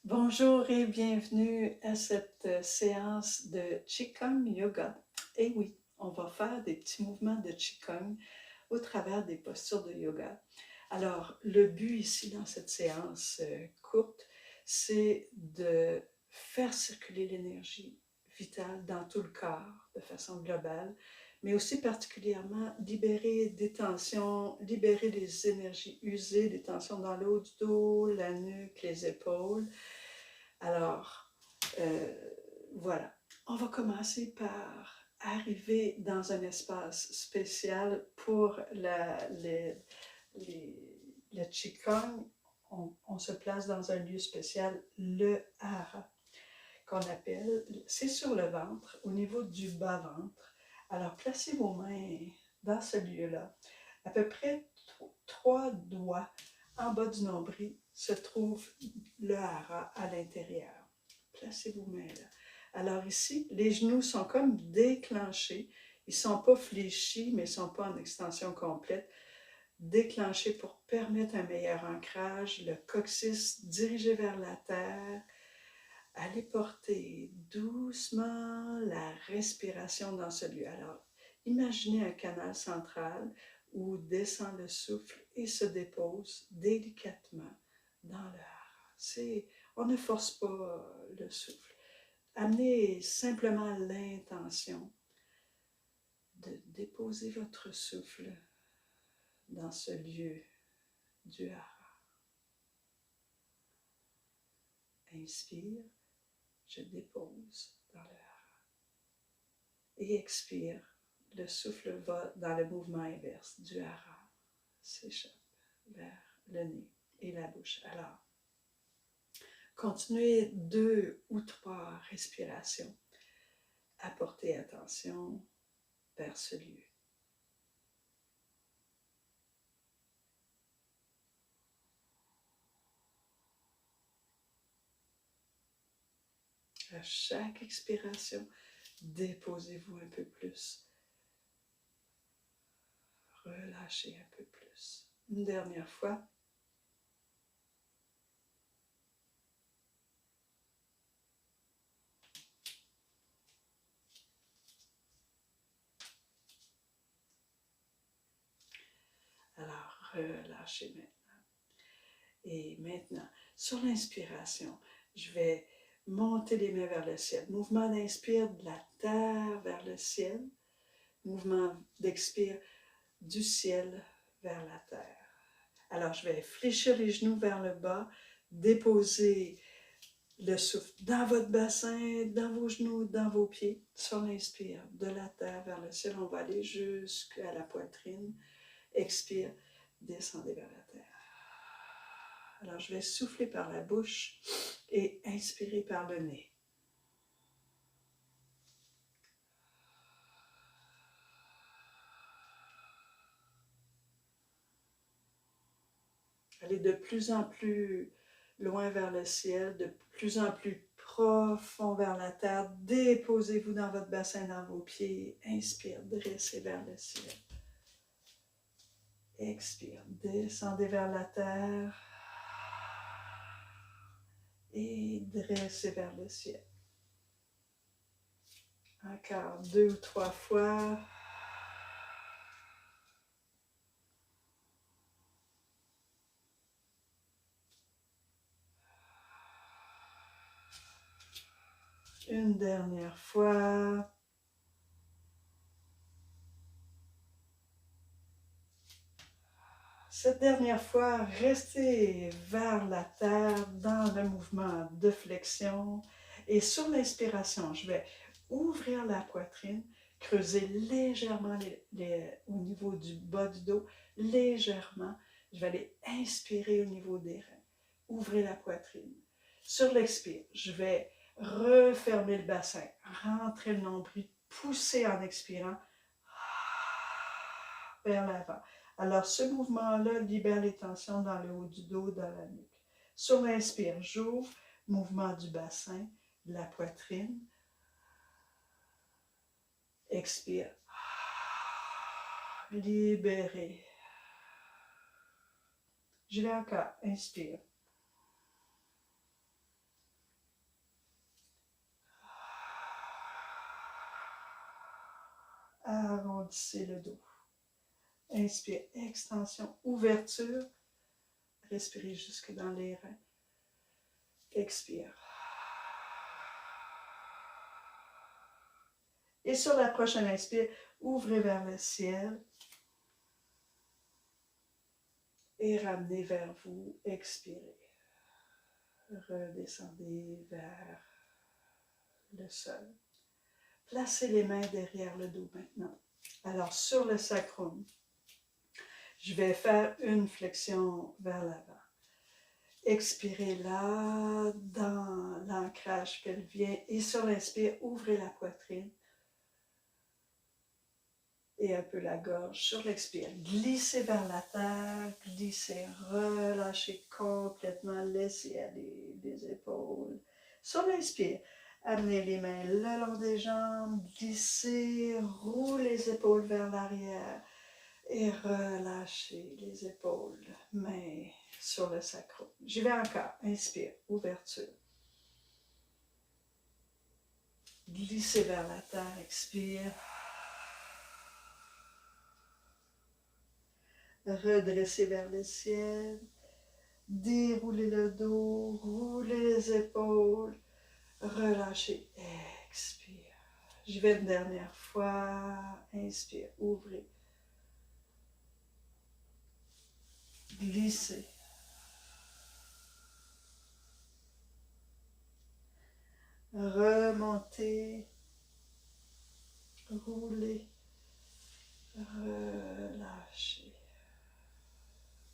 Bonjour et bienvenue à cette séance de Qigong Yoga. Et oui, on va faire des petits mouvements de Qigong au travers des postures de yoga. Alors, le but ici dans cette séance courte, c'est de faire circuler l'énergie vitale dans tout le corps de façon globale, mais aussi particulièrement libérer des tensions, libérer les énergies usées, des tensions dans le haut du dos, la nuque, les épaules. Alors, voilà. On va commencer par arriver dans un espace spécial pour le Qigong. On se place dans un lieu spécial, le hara, qu'on appelle, c'est sur le ventre, au niveau du bas-ventre. Alors, placez vos mains dans ce lieu-là. À peu près 3 doigts en bas du nombril se trouve le hara à l'intérieur. Placez vos mains là. Alors ici, les genoux sont comme déclenchés. Ils ne sont pas fléchis, mais ils ne sont pas en extension complète. Déclenchés pour permettre un meilleur ancrage. Le coccyx dirigé vers la terre. Allez porter doucement la respiration dans ce lieu. Alors, imaginez un canal central où descend le souffle et se dépose délicatement dans le hara. On ne force pas le souffle. Amenez simplement l'intention de déposer votre souffle dans ce lieu du hara. Inspire, je dépose dans le hara. Et expire, le souffle va dans le mouvement inverse du hara, s'échappe vers le nez et la bouche. Alors, continuez 2 ou 3 respirations. Apportez attention vers ce lieu. À chaque expiration, déposez-vous un peu plus. Relâchez un peu plus. Une dernière fois. Alors, relâchez maintenant. Et maintenant, sur l'inspiration, je vais monter les mains vers le ciel. Mouvement d'inspire de la terre vers le ciel. Mouvement d'expire du ciel vers la terre. Alors, je vais fléchir les genoux vers le bas, déposer le souffle dans votre bassin, dans vos genoux, dans vos pieds. Sur l'inspire, de la terre vers le ciel, on va aller jusqu'à la poitrine. Expire, descendez vers la terre. Alors, je vais souffler par la bouche et inspirer par le nez. Allez de plus en plus loin vers le ciel, de plus en plus profond vers la terre. Déposez-vous dans votre bassin, dans vos pieds. Inspire, dressez vers le ciel. Expire, descendez vers la terre. Et dressez vers le ciel. Encore 2 ou 3 fois. Une dernière fois. Cette dernière fois, restez vers la terre dans le mouvement de flexion. Et sur l'inspiration, je vais ouvrir la poitrine, creuser légèrement au niveau du bas du dos, légèrement. Je vais aller inspirer au niveau des reins. Ouvrez la poitrine. Sur l'expire, je vais refermer le bassin, rentrer le nombril, pousser en expirant vers l'avant. Alors, ce mouvement-là libère les tensions dans le haut du dos, dans la nuque. Sur l'inspire, j'ouvre, mouvement du bassin, de la poitrine. Expire. Libérez. Je vais encore. Inspire. agrandissez le dos. Inspire, extension, ouverture. Respirez jusque dans les reins. Expire. Et sur la prochaine inspire, ouvrez vers le ciel. Et ramenez vers vous. Expirez. Redescendez vers le sol. Placez les mains derrière le dos maintenant. Alors, sur le sacrum, je vais faire une flexion vers l'avant. Expirez là, dans l'ancrage pelvien. Et sur l'inspire, ouvrez la poitrine. Et un peu la gorge. Sur l'expire, glissez vers la terre. Glissez, relâchez complètement. Laissez aller les épaules. Sur l'inspire, amenez les mains le long des jambes. Glissez, roulez les épaules vers l'arrière. Et relâchez les épaules. Mains sur le sacrum. J'y vais encore. Inspire, ouverture. Glissez vers la terre. Expire. Redressez vers le ciel. Déroulez le dos. Roulez les épaules. Relâchez. Expire. J'y vais une dernière fois. Inspire. Ouvrez. Glissez. Remontez. Roulez. Relâchez.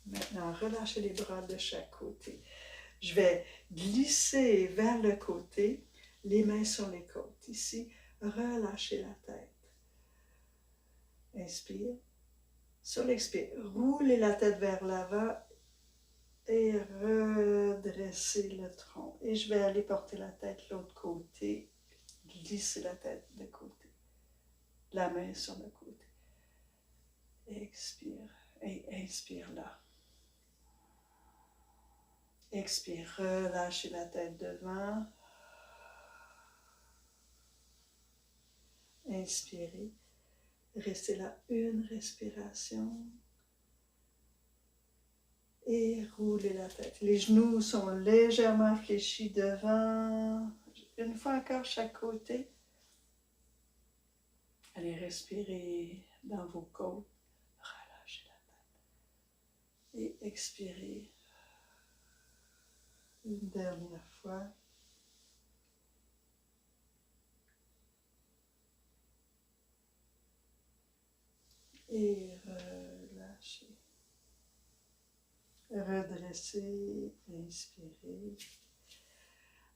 Maintenant, relâchez les bras de chaque côté. Je vais glisser vers le côté, les mains sur les côtes. Ici, relâchez la tête. Inspire. Sur l'expire, roulez la tête vers l'avant et redressez le tronc. Et je vais aller porter la tête de l'autre côté. Glisser la tête de côté. La main sur le côté. Expire et inspire là. Expire, relâchez la tête devant. Inspirez. Restez là une respiration. Et roulez la tête. Les genoux sont légèrement fléchis devant. Une fois encore chaque côté. Allez respirer dans vos côtes. Relâchez la tête. Et expirez. Une dernière fois. Et relâchez. Redressez, inspirez.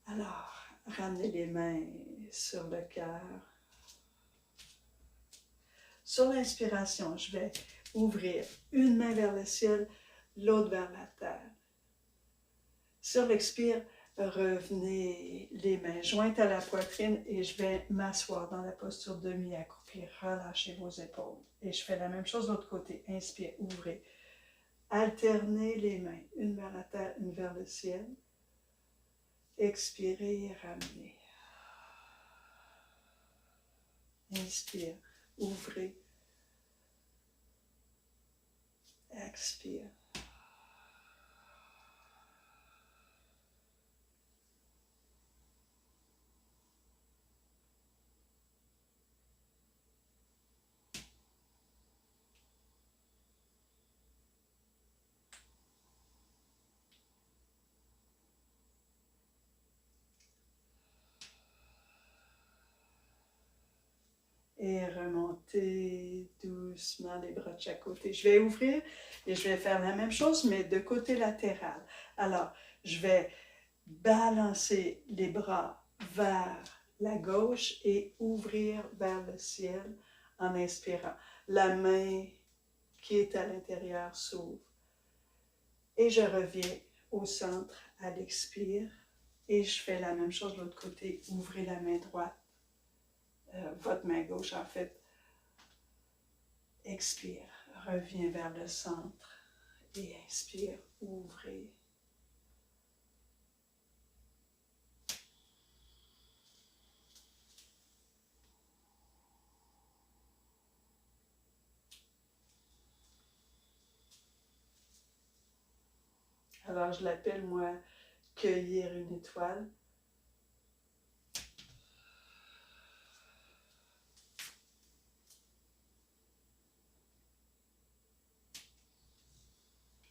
Alors, ramenez les mains sur le cœur. Sur l'inspiration, je vais ouvrir une main vers le ciel, l'autre vers la terre. Sur l'expire, revenez les mains jointes à la poitrine et je vais m'asseoir dans la posture demi-accroupie. Relâchez vos épaules. Et je fais la même chose de l'autre côté. Inspire, ouvrez. Alternez les mains, une vers la terre, une vers le ciel. Expirez et ramenez. Inspire, ouvrez. Expire. Et remontez doucement les bras de chaque côté. Je vais ouvrir et je vais faire la même chose, mais de côté latéral. Alors, je vais balancer les bras vers la gauche et ouvrir vers le ciel en inspirant. La main qui est à l'intérieur s'ouvre. Et je reviens au centre à l'expire. Et je fais la même chose de l'autre côté. Ouvrez la main droite. Votre main gauche, en fait. Expire. Reviens vers le centre. Et inspire. Ouvrez. Alors, je l'appelle, moi, cueillir une étoile.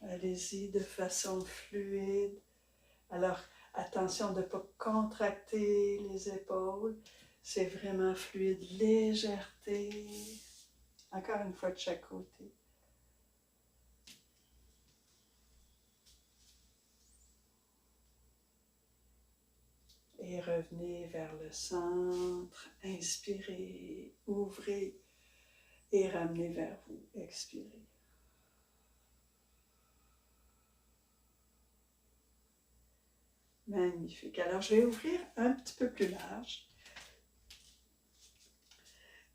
Allez-y de façon fluide. Alors, attention de ne pas contracter les épaules. C'est vraiment fluide, légèreté. Encore une fois de chaque côté. Et revenez vers le centre. Inspirez, ouvrez et ramenez vers vous. Expirez. Magnifique. Alors, je vais ouvrir un petit peu plus large.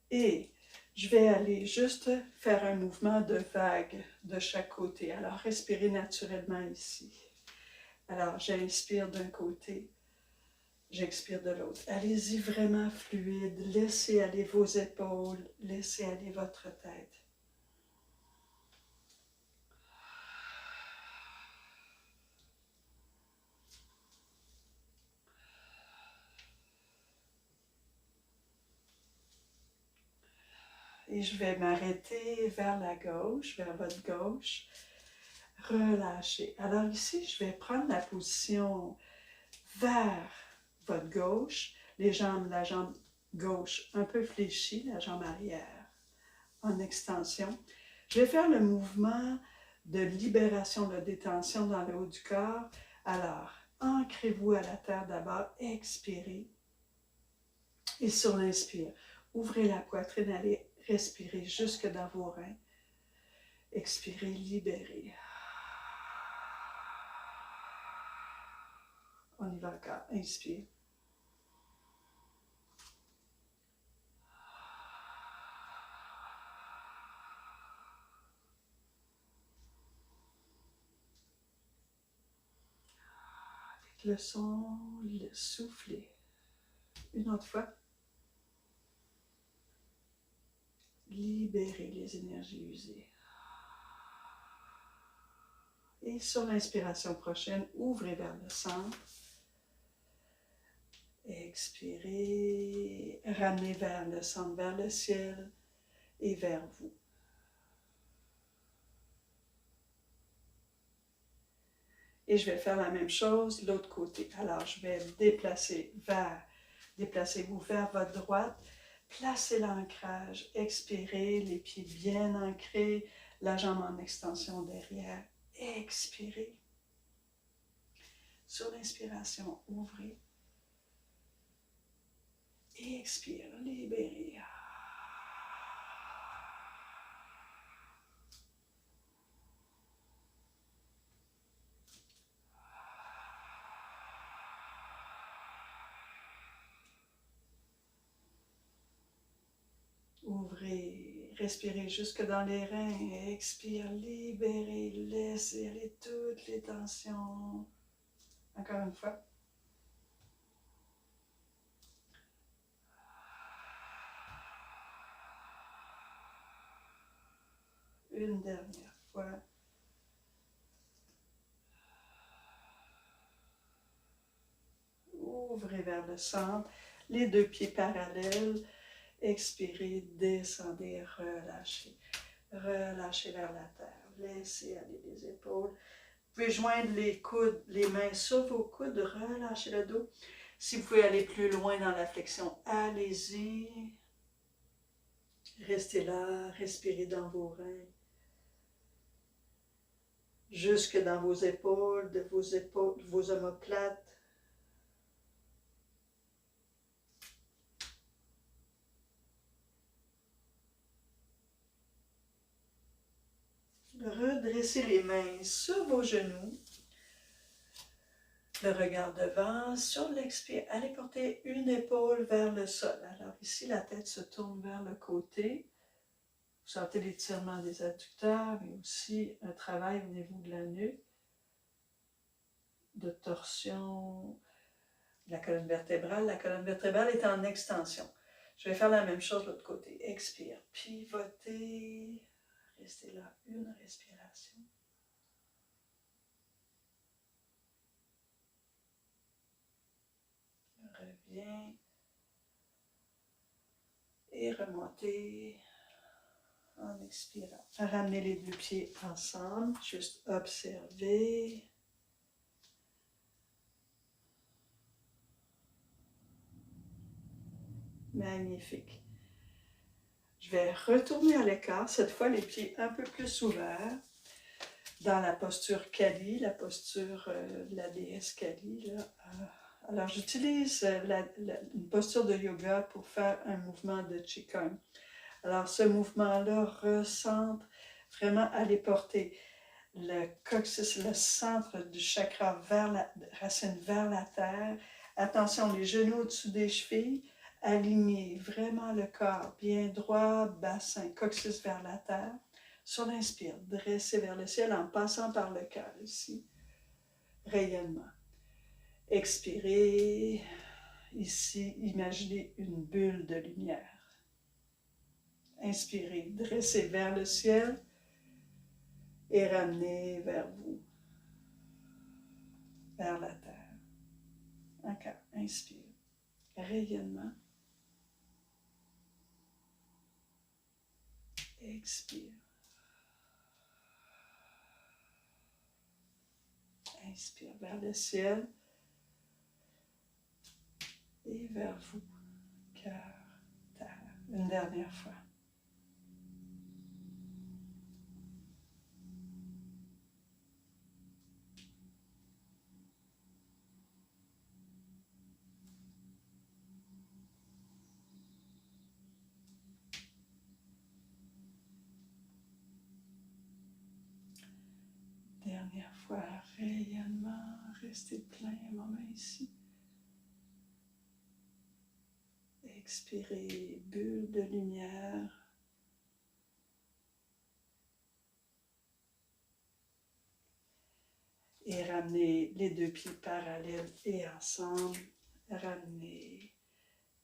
Et je vais aller juste faire un mouvement de vague de chaque côté. Alors, respirez naturellement ici. Alors, j'inspire d'un côté, j'expire de l'autre. Allez-y vraiment fluide. Laissez aller vos épaules, laissez aller votre tête. Et je vais m'arrêter vers la gauche, vers votre gauche. Relâchez. Alors ici, je vais prendre la position vers votre gauche, les jambes, la jambe gauche un peu fléchie, la jambe arrière en extension. Je vais faire le mouvement de libération, de détention dans le haut du corps. Alors, ancrez-vous à la terre d'abord, expirez. Et sur l'inspire, ouvrez la poitrine, allez respirer jusque dans vos reins. Expirez, libérez. On y va encore. Inspire. Avec le son, soufflez. Une autre fois. Libérez les énergies usées. Et sur l'inspiration prochaine, ouvrez vers le centre. Expirez, ramenez vers le centre, vers le ciel et vers vous. Et je vais faire la même chose de l'autre côté. Alors, je vais me déplacez-vous vers votre droite. Placez l'ancrage, expirez, les pieds bien ancrés, la jambe en extension derrière. Expirez. Sur l'inspiration, ouvrez. Et expire, libérez. Ouvrez, respirez jusque dans les reins, expire, libérez, laissez aller toutes les tensions. Encore une fois. Une dernière fois. Ouvrez vers le centre, les deux pieds parallèles. Expirez, descendez, relâchez. Relâchez vers la terre. Laissez aller les épaules. Vous pouvez joindre les coudes, les mains sur vos coudes, relâchez le dos. Si vous pouvez aller plus loin dans la flexion, allez-y. Restez là, respirez dans vos reins. Jusque dans vos épaules, vos omoplates. Redressez les mains sur vos genoux. Le regard devant, sur l'expire, allez porter une épaule vers le sol. Alors ici, la tête se tourne vers le côté. Vous sentez l'étirement des adducteurs, mais aussi un travail au niveau de la nuque, de torsion de la colonne vertébrale. La colonne vertébrale est en extension. Je vais faire la même chose de l'autre côté. Expire, pivotez, restez là, une respiration. remonter en expirant. Ramener les deux pieds ensemble, juste observer. Magnifique. Je vais retourner à l'écart, cette fois les pieds un peu plus ouverts, dans la posture Kali, la posture de la déesse Kali. Là. Alors j'utilise une posture de yoga pour faire un mouvement de Qigong. Alors ce mouvement-là recentre, vraiment aller porter le coccyx, le centre du chakra vers la racine vers la terre. Attention, les genoux au-dessus des chevilles. Aligner vraiment le corps bien droit, bassin, coccyx vers la terre. Sur l'inspire, dresser vers le ciel en passant par le cœur ici. Rayonnement. Expirez. Ici, imaginez une bulle de lumière. Inspirez, dressez vers le ciel et ramenez vers vous, vers la terre. Encore, inspire. Rayonnement. Expire. Inspire vers le ciel et vers vous, cœur, terre. Une dernière fois. Dernière fois, rayonnement, restez plein un moment ici. Expirez, bulle de lumière. Et ramenez les deux pieds parallèles et ensemble. Ramenez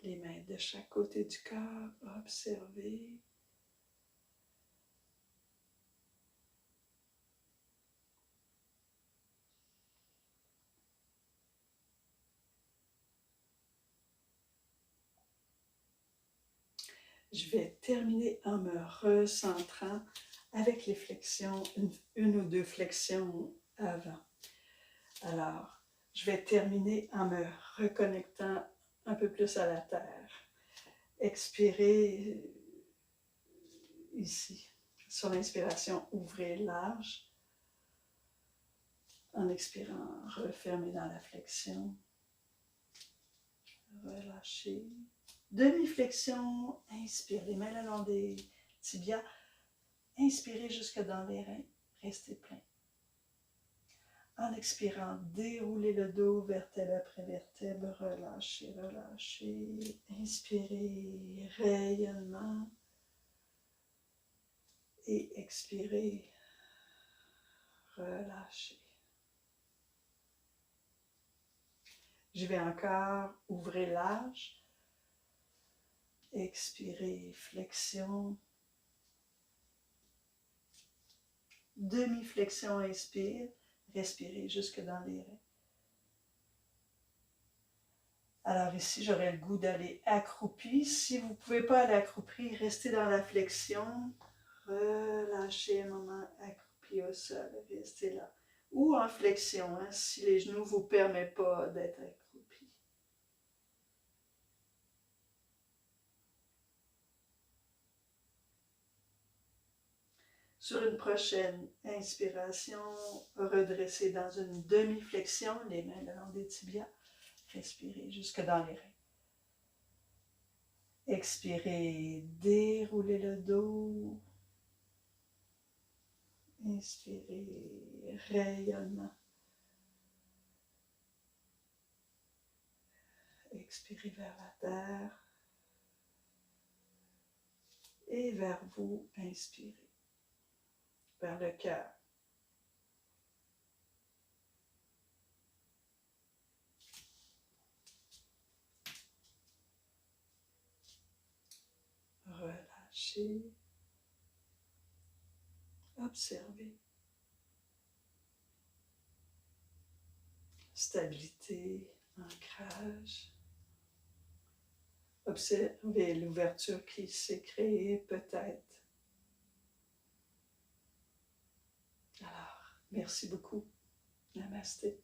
les mains de chaque côté du corps. Observez. Je vais terminer en me recentrant avec les flexions, une ou deux flexions avant. Alors, je vais terminer en me reconnectant un peu plus à la terre. Expirez ici. Sur l'inspiration, ouvrez large. En expirant, refermez dans la flexion. Relâchez. Demi-flexion, inspire, les mains le long des tibias. Inspirez jusque dans les reins, restez plein. En expirant, déroulez le dos, vertèbre après vertèbre, relâchez, relâchez. Inspirez, rayonnement. Et expirez, relâchez. Je vais encore ouvrir large. Expirez, flexion. Demi-flexion, inspire. Respirez jusque dans les reins. Alors ici, j'aurais le goût d'aller accroupi. Si vous ne pouvez pas aller accroupi, restez dans la flexion. Relâchez un moment accroupi au sol. Restez là. Ou en flexion, hein, si les genoux ne vous permettent pas d'être accroupi. Sur une prochaine inspiration, redressez dans une demi-flexion, les mains le long des tibias. Respirez jusque dans les reins. Expirez, déroulez le dos. Inspirez, rayonnement. Expirez vers la terre. Et vers vous, inspirez. Vers le cœur. Relâchez. Observez. Stabilité, ancrage. Observez l'ouverture qui s'est créée peut-être. Alors, merci beaucoup. Namasté.